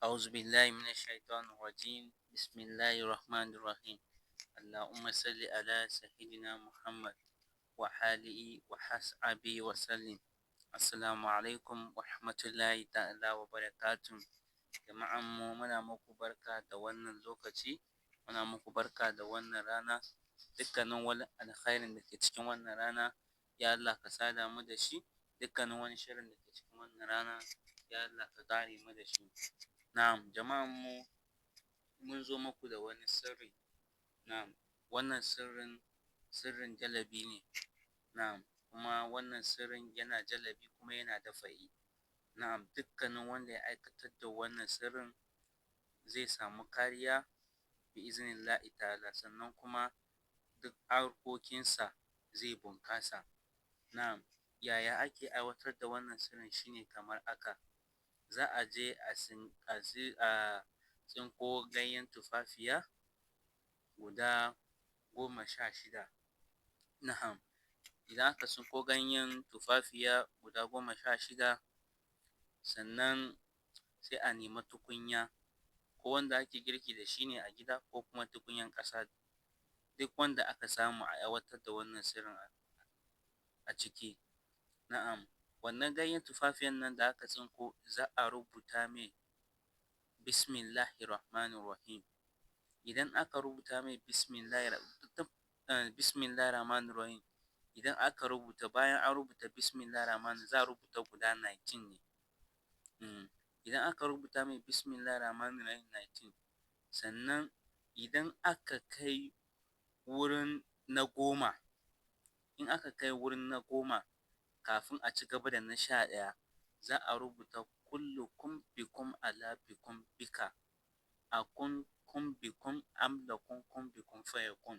أعوذ بالله من الشيطان الرجيم بسم الله الرحمن الرحيم اللهم صل على سيدنا محمد وآله وصحبه وسلم. Assalamu alaikum wa rahmatullahi ta'ala wa barakatuh. Jama'an mu muna muku barka da wannan lokaci, muna muku barka da wannan rana. Dukkanin wani alkhairin da ke cikin wannan rana, ya Allah ka sada mu da shi. Dukkanin wani sharrin da ke cikin wannan rana, ya Allah ka kare mu da shi. Na'am, jama'an mu mun zo muku da wani sirri. Na'am, wannan sirrin jalabi ne. Na'am, kuma wannan sirrin yana jalabi kuma yana dafa'i. Na'am, dukkanin wanda ya aikatar da wannan sirrin zai samu kariya bi iznillahi ta'ala, sannan kuma duk harkokinsa zai bunƙasa. Na'am, yaya ake aiwatar da wannan sirrin shine kamar haka. Za a je a tsinko ganyen tumfafiya guda 16. Na'am, idan aka tsinko ganyen tumfafiya guda 16, sannan sai a nemi tukunya, ko wanda ake girki da shi ne a gida ko kuma tukunyan ƙasa, duk wanda aka samu a aiwatar da wannan sirrin a ciki. Na'am, wannan ganyen tumfafiyan nan da aka tsinko za a rubuta mai Bismillahir Rahmanir Rahim. Idan aka rubuta mai Bismillahir Rahmanir Rahim, idan aka rubuta, bayan an rubuta Bismillahir Rahmanir, za a rubuta guda 19 ne. Idan aka rubuta mai Bismillahir Rahmanir Rahim 19, sannan idan aka kai wurin na 10, in aka kai wurin na 10, kafin a ci gaba da na 11, za a rubuta kullukum bikum ala bikum bika akun kun bikum amlakun kun bikum fayakun.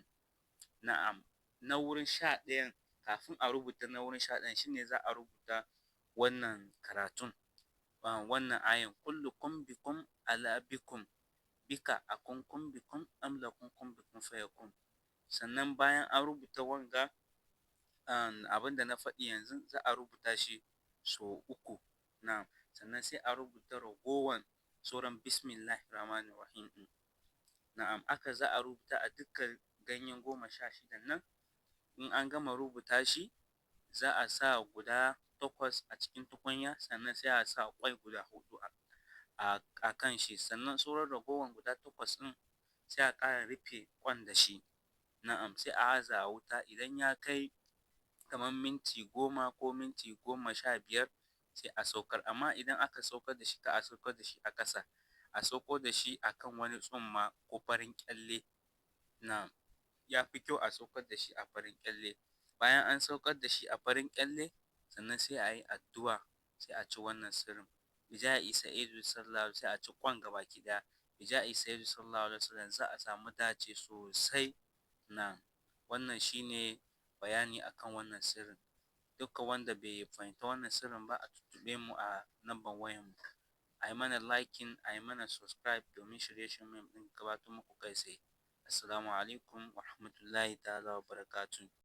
Na'am, na wurin 11, kafin a rubuta na wurin 11 shine za a rubuta wannan karatun, wannan ayan kullukum bikum ala bikum bika akun kun bikum amlakun kun bikum fayakun. Sannan bayan an rubuta wanga abin da na faɗi yanzu, za a rubuta shi sau 3. Na'am, sannan sai a rubuta ragowan sauran Bismillahir Rahmanir Rahim ɗin. Na'am, haka za a rubuta a dukkan ganyen 16 nan. In an gama rubuta shi, za a sa guda 8 a cikin tukunya, sannan sai a sa ƙwai guda 4 a kan shi, sannan sauran ragowan guda 8 ɗin sai a ƙara rufe ƙwan da shi. Na'am, sai a aza a wuta. Idan ya kai kamar minti 10 ko minti 15, sai a saukar. Amma idan aka saukar da shi, kar a saukar da shi a ƙasa, a sauko da shi a kan wani tsumma ko farin ƙyalle. Na'am, ya fi kyau a saukar da shi a farin ƙyalle. Bayan an saukar da shi a farin ƙyalle, sannan sai a yi addu'a, sai a ci wannan sirrin. Bijahi Sa'idu sallallahu, sai a ci ƙwan gabaki ɗaya. Bijahi Sa'idu sallallahu alaihi wasallam, za a samu dace sosai. Na'am, wannan shine bayani akan wannan sirrin. Dukkan wanda bai fahimci wannan sirrin ba, a tuntuɓe mu a lambar wayan mu. A yi mana liking, a yi mana subscribe domin shirye-shiryen mu ɗin gabatar muku kai tsaye. Assalamu alaikum wa rahmatullahi ta'ala wa barakatuh.